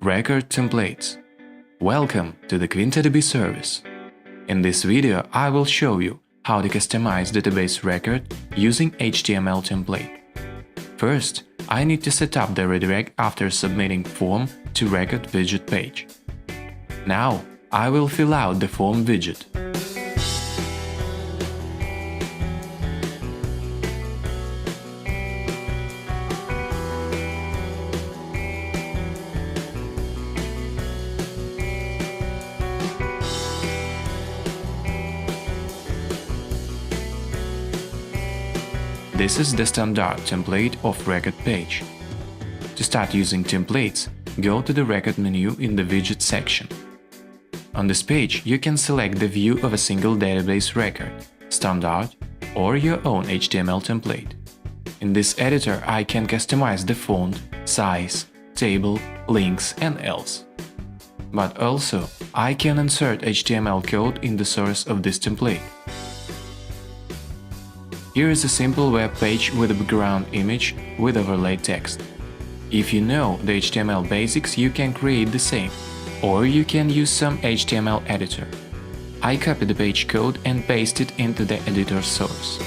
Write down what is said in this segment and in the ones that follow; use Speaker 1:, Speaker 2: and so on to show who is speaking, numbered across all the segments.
Speaker 1: Record templates. Welcome to the QuintaDB service. In this video, I will show you how to customize database record using HTML template. First, I need to set up the redirect after submitting form to record widget page. Now, I will fill out the form widget. This is the standard template of record page. To start using templates, go to the record menu in the widget section. On this page, you can select the view of a single database record, standard, or your own HTML template. In this editor, I can customize the font, size, table, links, and else. But also, I can insert HTML code in the source of this template. Here is a simple web page with a background image with overlay text. If you know the HTML basics, you can create the same, or you can use some HTML editor. I copy the page code and paste it into the editor source.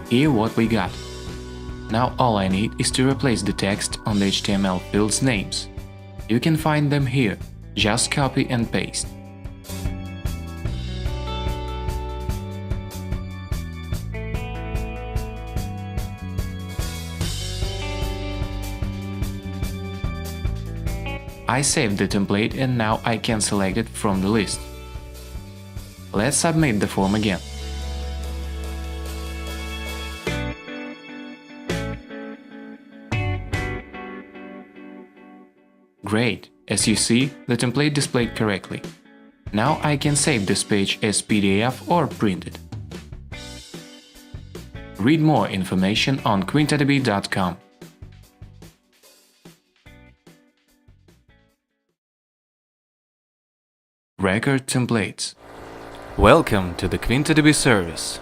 Speaker 1: Here what we got. Now all I need is to replace the text on the HTML fields names. You can find them here, just copy and paste. I saved the template and now I can select it from the list. Let's submit the form again. Great! As you see, the template displayed correctly. Now I can save this page as PDF or print it. Read more information on QuintaDB.com. Record templates. Welcome to the QuintaDB service.